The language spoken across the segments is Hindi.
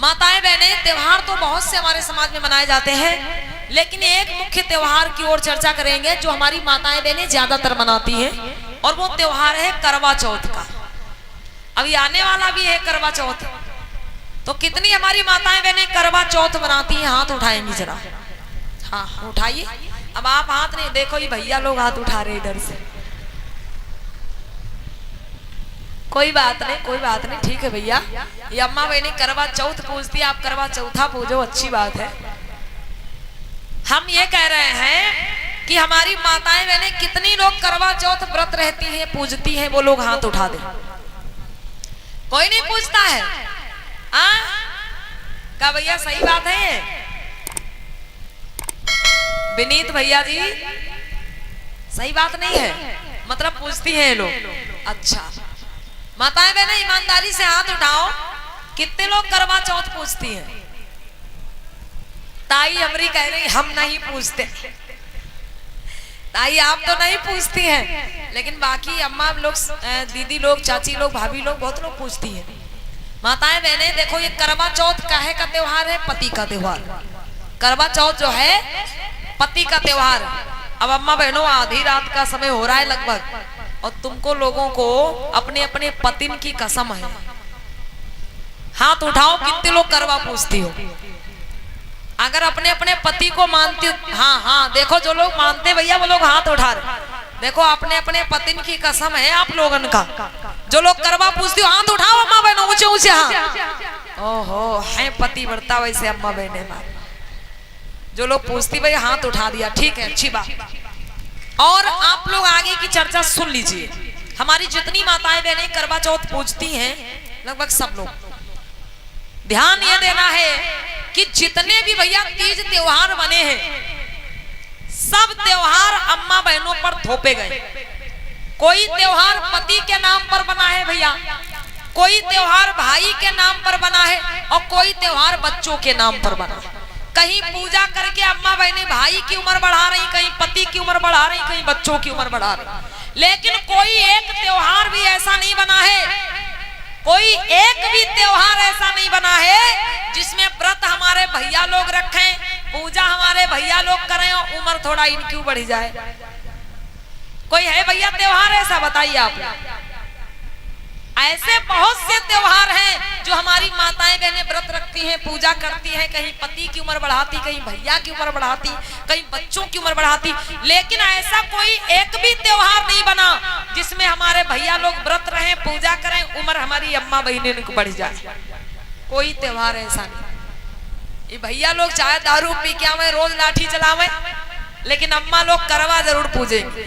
माताएं बहनें, त्योहार तो बहुत से हमारे समाज में मनाए जाते हैं, लेकिन एक मुख्य त्योहार की ओर चर्चा करेंगे जो हमारी माताएं बहनें ज्यादातर मनाती हैं, और वो त्योहार है करवा चौथ का। अभी आने वाला भी है करवा चौथ। तो कितनी हमारी माताएं बहनें करवा चौथ मनाती हैं? हाथ उठाएंगी जरा। हाँ उठाइए। अब आप हाथ नहीं, देखो ये भैया लोग हाथ उठा रहे इधर से। कोई बात नहीं, कोई बात नहीं, ठीक है भैया। ये अम्मा बहनी करवा चौथ पूजती है, आप करवा चौथा पूजो, अच्छी बात है। हम ये कह रहे हैं कि हमारी माताएं बहनें कितनी लोग करवा चौथ व्रत रहती हैं, पूजती हैं, वो लोग हाथ उठा दें। कोई नहीं पूछता है? क्या भैया सही बात है? विनीत भैया जी सही बात नहीं है, मतलब पूछती हैं लोग। अच्छा माताएं बहनें ईमानदारी से हाथ उठाओ, कितने लोग करवा चौथ पूछती हैं? ताई हमरी कह रही हम नहीं पूछते। ताई आप तो नहीं पूछती हैं, लेकिन बाकी अम्मा लोग, दीदी लोग, चाची लोग, भाभी लोग, बहुत लोग पूछती हैं। माताएं बहनें देखो, ये करवा चौथ काहे का त्योहार है? पति का त्योहार। करवा चौथ जो है पति का त्योहार। अब अम्मा बहनों, आधी रात का समय हो रहा है लगभग, और तुमको लोगों को अपने अपने पतिन की कसम है। हाथ उठाओ कितने लोग करवा पूछती हो? अगर अपने अपने पति को मानती, हाँ देखो जो लोग मानते भैया वो लोग हाथ उठा रहे। देखो अपने अपने पतिन की कसम है आप लोगन का। जो लोग करवा पूछती हो हाथ उठाओ अम्मा बहनों, ऊंचे ऊंचे हाथ। ओहो है पति बढ़ता वैसे अम्मा बहने मार। जो लोग पूछती भैया हाथ उठा दिया, ठीक है, अच्छी बात। और आप लोग आगे की चर्चा सुन लीजिए। हमारी जितनी माताएं बहनें करवा चौथ पूजती हैं, लगभग सब लोग, ध्यान ये देना है कि जितने भी भैया तीज त्योहार बने हैं, सब त्योहार अम्मा बहनों पर थोपे गए। कोई त्योहार पति के नाम पर बना है भैया, कोई त्योहार भाई के नाम पर बना है, और कोई त्योहार बच्चों के नाम पर बना है। कहीं पूजा करके अम्मा बहनें भाई की उम्र बढ़ा रही, कहीं पति की उम्र बढ़ा रही, कहीं बच्चों की उम्र बढ़ा रही। लेकिन कोई एक त्योहार भी ऐसा नहीं बना है, कोई एक भी त्योहार ऐसा नहीं बना है जिसमें व्रत हमारे भैया लोग रखें, पूजा हमारे भैया लोग करें और उम्र थोड़ा इनकी बढ़ी जाए। कोई है भैया त्योहार ऐसा? बताइए आप। ऐसे बहुत से त्योहार हैं जो हमारी माताएं बहनें व्रत रखती हैं, पूजा करती हैं, कहीं पति की उम्र बढ़ाती, कहीं भैया की उम्र बढ़ाती, कहीं बच्चों की उम्र बढ़ाती। लेकिन ऐसा कोई एक भी त्योहार नहीं बना जिसमें हमारे भैया लोग व्रत रहें, पूजा करें, उम्र हमारी अम्मा बहनें को बढ़ जाए। कोई त्योहार ऐसा नहीं। ये भैया लोग चाहे दारू पी के आवे, रोज लाठी चलावे, लेकिन अम्मा लोग करवा जरूर पूजेंगे,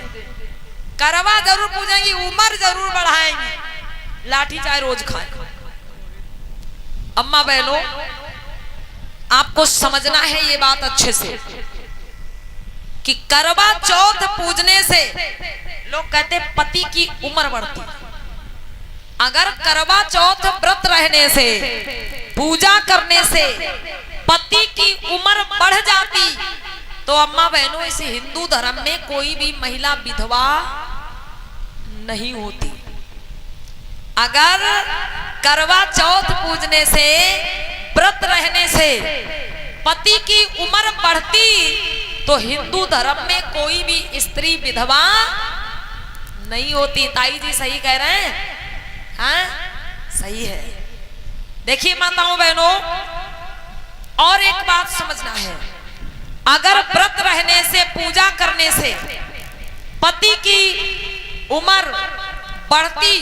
करवा जरूर पूजेंगी, उम्र जरूर बढ़ाएंगी, लाठी चाहे रोज खाए। अम्मा बहनों, आपको समझना है ये बात अच्छे से कि करवा चौथ पूजने से लोग कहते पति की उम्र बढ़ती। अगर करवा चौथ व्रत रहने से, पूजा करने से पति की उम्र बढ़ जाती, तो अम्मा बहनों इस हिंदू धर्म में कोई भी महिला विधवा नहीं होती। अगर करवा चौथ पूजने से, व्रत रहने से पति की उम्र बढ़ती, तो हिंदू धर्म में कोई भी स्त्री विधवा नहीं होती। ताई जी सही कह रहे हैं? हाँ सही है। देखिए माताओं बहनों, और एक बात समझना है, अगर व्रत रहने से, पूजा करने से पति की उम्र बढ़ती,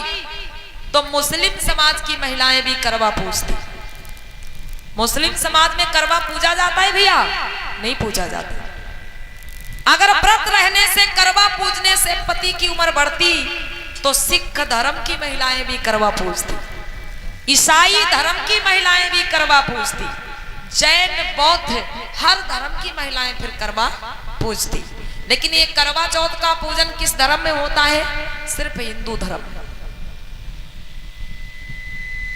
तो मुस्लिम समाज की महिलाएं भी करवा पूजती। मुस्लिम समाज में करवा पूजा जाता है भैया? नहीं पूजा जाता। अगर व्रत रहने से, करवा पूजने से पति की उम्र बढ़ती, तो सिख धर्म की महिलाएं भी करवा पूजती, ईसाई धर्म की महिलाएं भी करवा पूजती, जैन बौद्ध हर धर्म की महिलाएं फिर करवा पूजती। लेकिन ये करवा चौथ का पूजन किस धर्म में होता है? सिर्फ हिंदू धर्म।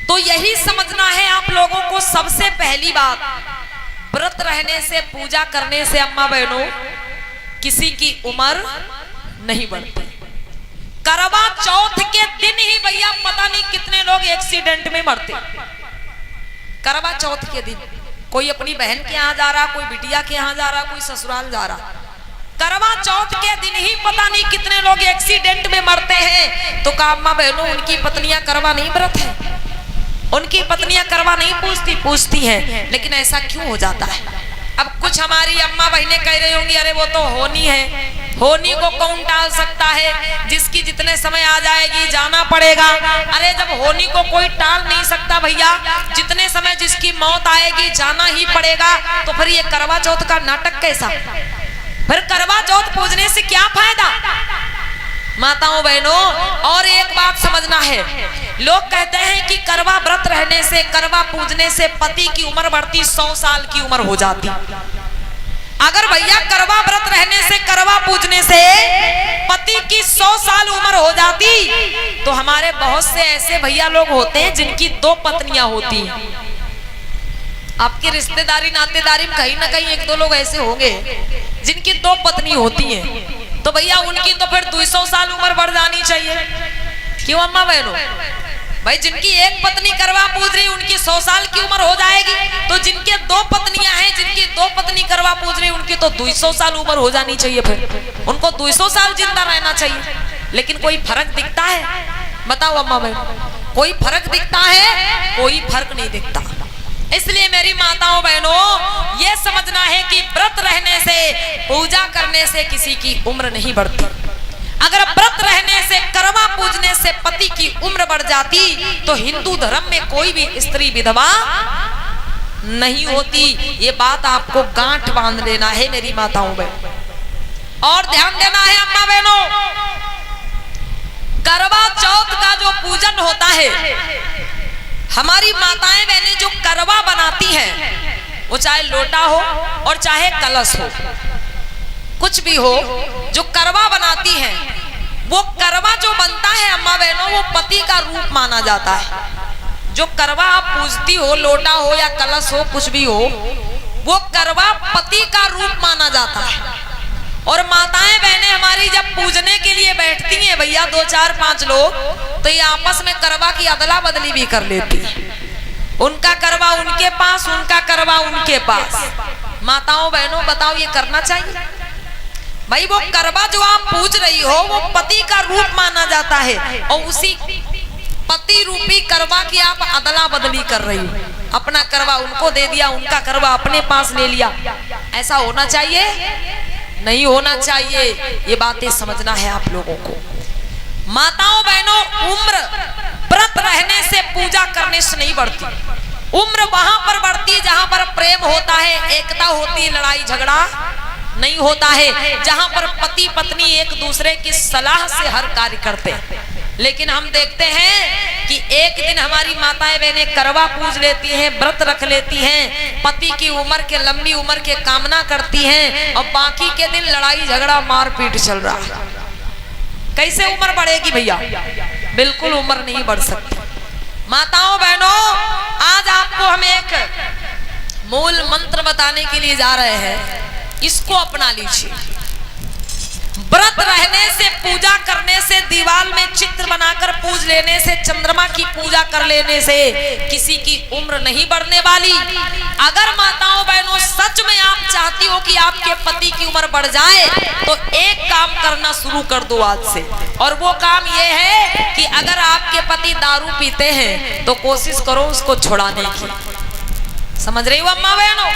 तो यही समझना है आप लोगों को। सबसे पहली बात, व्रत रहने से, पूजा करने से अम्मा बहनों किसी की उम्र नहीं बढ़ती। करवा चौथ के दिन ही भैया पता नहीं कितने लोग एक्सीडेंट में मरते। करवा चौथ के दिन कोई अपनी बहन के यहाँ जा रहा, कोई बिटिया के यहाँ जा रहा, कोई ससुराल जा रहा। करवा चौथ के दिन ही पता नहीं कितने लोग एक्सीडेंट में मरते हैं। तो कहा अम्मा बहनों, उनकी पत्नियां करवा नहीं व्रत है, उनकी पत्नियां करवा नहीं पूछती हैं, लेकिन ऐसा क्यों हो जाता है? अब कुछ हमारी अम्मा बहनें कह रही होंगी, अरे वो तो होनी है, होनी को कौन टाल सकता है, जिसकी जितने समय आ जाएगी जाना पड़ेगा। अरे जब होनी को कोई टाल नहीं सकता भैया, जितने समय जिसकी मौत आएगी जाना ही पड़ेगा, तो फिर ये करवा चौथ का नाटक कैसा? फिर करवा चौथ पूजने से क्या फायदा? माताओं बहनों, और एक बात समझना है, लोग कहते हैं कि करवा व्रत रहने से, करवा पूजने से पति की उम्र बढ़ती, 100 साल की उम्र हो जाती। अगर भैया करवा व्रत रहने से, करवा पूजने से पति की 100 साल उम्र हो जाती, तो हमारे बहुत से ऐसे भैया लोग होते हैं जिनकी 2 पत्नियां होती हैं। आपकी रिश्तेदारी नातेदारी में कहीं ना कहीं 1-2 लोग ऐसे होंगे जिनकी 2 पत्नी होती हैं। तो भैया उनकी तो फिर 200 साल उम्र बढ़ जानी चाहिए। क्यों अम्मा बहनों? भाई जिनकी 1 पत्नी करवा पूज रही, उनकी 100 साल की उम्र हो जाएगी, तो जिनके 2 पत्नियां हैं, जिनकी 2 पत्नी करवा पूज रही, उनकी तो 200 साल उम्र हो जानी चाहिए, फिर उनको 200 साल जिंदा रहना चाहिए। लेकिन कोई फर्क दिखता है? बताओ अम्मा बहनों, कोई फर्क दिखता है? कोई फर्क नहीं दिखता। इसलिए मेरी माताओं बहनों, ये समझना है कि व्रत रहने से, पूजा करने से किसी की उम्र नहीं बढ़ती। अगर व्रत रहने से, करवा पूजने से पति की उम्र बढ़ जाती, तो हिंदू धर्म में कोई भी स्त्री विधवा नहीं होती। ये बात आपको गांठ बांध लेना है मेरी माताओं बहनों, और ध्यान देना है अम्मा बहनों। करवा चौथ का जो पूजन होता है, हमारी माताएं बहनें जो करवा बनाती हैं, वो चाहे लोटा हो और चाहे कलश हो, कुछ भी हो, जो करवा बनाती हैं, वो करवा जो बनता है अम्मा बहनों, वो पति का रूप माना जाता है। जो करवा आप पूजती हो, लोटा हो या कलश हो, कुछ भी हो, वो करवा पति का रूप माना जाता है। और माताएं बहनें हमारी जब पूजने के लिए बैठती हैं भैया, 2, 4, 5 लोग, तो ये आपस में करवा की अदला बदली भी कर लेती है। उनका करवा उनके पास, उनका करवा उनके पास। माताओं बहनों बताओ, ये करना चाहिए? भाई वो करवा जो आप पूज रही हो, वो पति का रूप माना जाता है, और उसी पति रूपी करवा की आप अदला बदली कर रही हो। अपना करवा उनको दे दिया, उनका करवा अपने पास ले लिया। ऐसा होना चाहिए? नहीं होना चाहिए। ये बातें समझना है आप लोगों को। माताओं बहनों, उम्र व्रत रहने से, पूजा करने से नहीं बढ़ती। उम्र वहां पर बढ़ती है जहां पर प्रेम होता है, एकता होती है, लड़ाई झगड़ा नहीं होता है, जहां पर पति पत्नी एक दूसरे की सलाह से हर कार्य करते हैं। लेकिन हम देखते हैं कि एक दिन हमारी माताएं बहनें करवा पूज लेती हैं, व्रत रख लेती हैं, पति की उम्र के, लंबी उम्र के कामना करती हैं, और बाकी के दिन लड़ाई झगड़ा मारपीट चल रहा है। कैसे उम्र बढ़ेगी भैया? बिल्कुल उम्र नहीं बढ़ सकती। माताओं बहनों, आज आपको हम एक मूल मंत्र बताने के लिए जा रहे हैं, इसको अपना लीजिए। व्रत रहने से, पूजा करने से, दीवार में चित्र बनाकर पूज लेने से, चंद्रमा की पूजा कर लेने से किसी की उम्र नहीं बढ़ने वाली। अगर माताओं बहनों सच में आप चाहती हो कि आपके पति की उम्र बढ़ जाए, तो एक काम करना शुरू कर दो आज से, और वो काम ये है कि अगर आपके पति दारू पीते हैं तो कोशिश करो उसको छुड़ाने की। समझ रही हो अम्मा बहनों?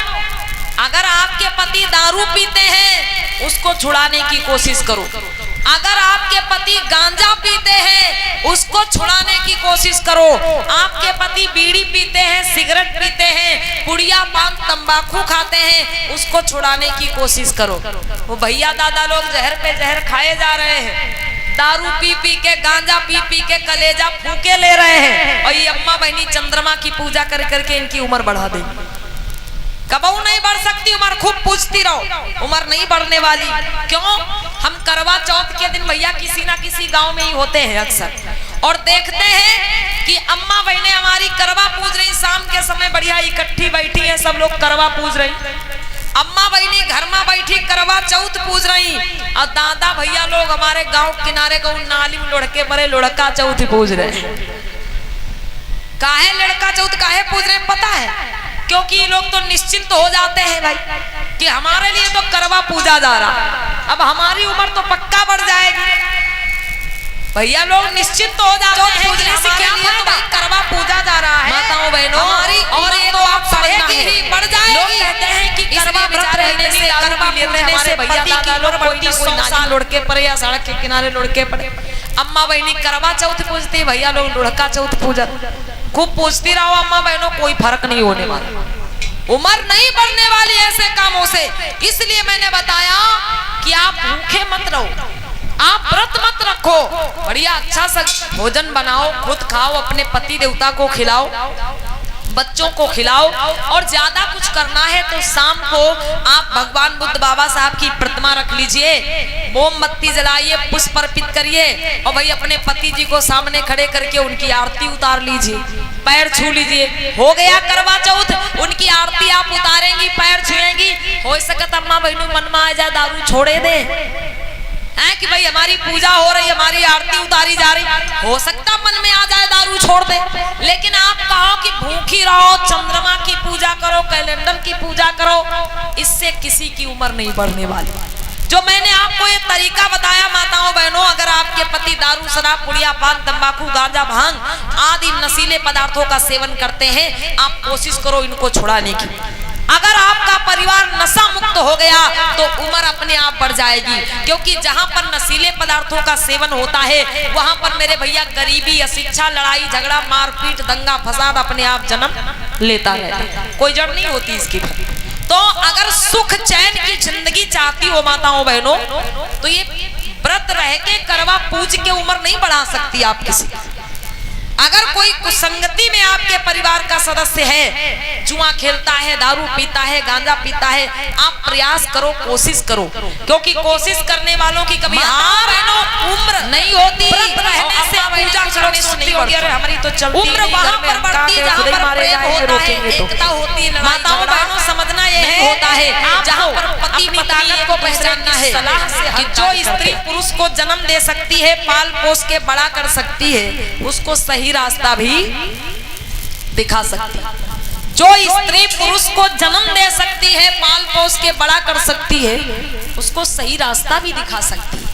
अगर आपके पति दारू पीते हैं, उसको छुड़ाने की कोशिश करो। अगर आपके पति गांजा पीते हैं, उसको छुड़ाने की कोशिश करो। आपके पति बीड़ी पीते हैं, सिगरेट पीते हैं, पुड़िया पान तंबाकू खाते हैं, उसको छुड़ाने की कोशिश करो। वो भैया दादा लोग जहर पे जहर खाए जा रहे हैं, दारू पी पी के, गांजा पी पी के कलेजा फूके ले रहे हैं, और ये अम्मा बहनी चंद्रमा की पूजा कर करके इनकी उम्र बढ़ा देंगे। कबहू नहीं बढ़ सकती उम्र, खूब पूछती रहो, उम्र नहीं बढ़ने वाली। क्यों? हम करवा चौथ के दिन भैया किसी ना किसी गांव में ही होते हैं अक्सर, और देखते हैं कि अम्मा बहनें हमारी करवा पूज रही, शाम के समय बढ़िया इकट्ठी बैठी है, सब लोग करवा पूज रही। अम्मा बहनी घर में बैठी करवा चौथ पूज रही, और दादा भैया लोग हमारे गांव किनारे को नाली में लुढ़के बड़े लुढ़का चौथ पूज रहे। काहे लड़का चौथ काहे पूज रहे हैं पता है? क्योंकि ये लोग तो निश्चिंत हो जाते हैं भाई कि हमारे लिए तो करवा पूजा जा रहा, अब हमारी उम्र तो पक्का बढ़ जाएगी। भैया लोग निश्चित हो जाते हैं पूजने से क्या फायदा, करवा पूजा जा रहा है माताओं बहनों, और ये तो आप पढ़ेगी बढ़ जाएगी। लोग कहते हैं कि करवा व्रत रहने से, करवा लेने से भैया दादा लोग कोई 100 साल लुढ़के पड़े या सड़क के किनारे लुढ़के पड़े। अम्मा बहनी करवा चौथ पूजती, भैया लोग लुढ़का चौथ पूजा खूब पूछती रहो अम्मा बहनों, कोई फर्क नहीं होने वाला, उम्र नहीं बढ़ने वाली ऐसे कामों से। इसलिए मैंने बताया कि आप भूखे मत रहो, आप व्रत मत रखो, बढ़िया अच्छा सा भोजन बनाओ, खुद खाओ, अपने पति देवता को खिलाओ, बच्चों को खिलाओ, और ज्यादा कुछ करना है तो शाम को आप भगवान बुद्ध बाबा साहब की प्रतिमा रख लीजिए, मोमबत्ती जलाइए, पुष्प अर्पित करिए, और भाई अपने पति जी को सामने खड़े करके उनकी आरती उतार लीजिए, पैर छू लीजिए। हो गया करवा चौथ, उनकी आरती आप उतारेंगी, पैर छुएंगी। हो सकता अम्मा बहनों मन में आ जाए दारू छोड़े दे है कि भाई हमारी पूजा हो रही, हमारी आरती उतारी जा रही, हो सकता मन में आ जाए दारू छोड़ दे। लेकिन आप कहो कि भूखी रहो, चंद्रमा की पूजा करो, कैलेंडर की पूजा करो, इससे किसी की उम्र नहीं बढ़ने वाली। जो मैंने आपको ये तरीका बताया माताओं बहनों, अगर आपके पति दारू शराब पुड़िया पान तंबाकू गांजा भांग आदि नशीले पदार्थों का सेवन करते हैं, आप कोशिश करो इनको छुड़ाने की। अगर आपका परिवार नशा मुक्त हो गया तो उम्र अपने आप बढ़ जाएगी, क्योंकि जहां पर नशीले पदार्थों का सेवन होता है वहां पर मेरे भैया गरीबी, अशिक्षा, लड़ाई झगड़ा, मारपीट, दंगा फसाद अपने आप जन्म लेता रहता, कोई जड़ नहीं होती इसकी। तो अगर सुख चैन की जिंदगी चाहती हो माताओं बहनों, तो ये व्रत रह के करवा पूज के उम्र नहीं बढ़ा सकती आप किसी। अगर कोई कुसंगति में आपके परिवार का सदस्य है, जुआ खेलता है, दारू पीता है, गांजा पीता है, आप प्रयास करो, कोशिश करो, क्योंकि कोशिश करने वालों की कभी हार उम्र नहीं होती। रहने से पूजा करने से नहीं होती, हमारी तो चलती उम्र वहां पर बढ़ती जहां पर प्रेम होता है, एकता होती है। माताओं बहनों समझना ये होता है, जहां पर पति की ताकत को पहचानना है कि जो स्त्री पुरुष को जन्म दे सकती है, पाल पोस के बड़ा कर सकती है, उसको सही रास्ता भी दिखा सकती है। जो स्त्री पुरुष को जन्म दे सकती है, पाल पोस के बड़ा कर सकती है, उसको सही रास्ता भी दिखा सकती है।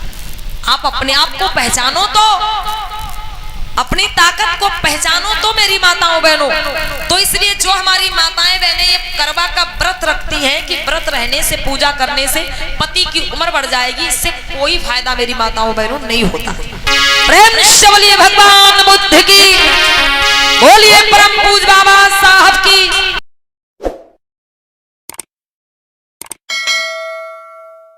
आप अपने आप को पहचानो, तो अपनी ताकत को पहचानो तो मेरी माताओं बहनों। तो इसलिए जो हमारी माताएं बहनें ये करवा का व्रत रखती हैं कि व्रत रहने से, पूजा करने से पति की उम्र बढ़ जाएगी, इससे कोई फायदा मेरी माताओं बहनों नहीं होता। प्रेम से बोलिए भगवान बुद्ध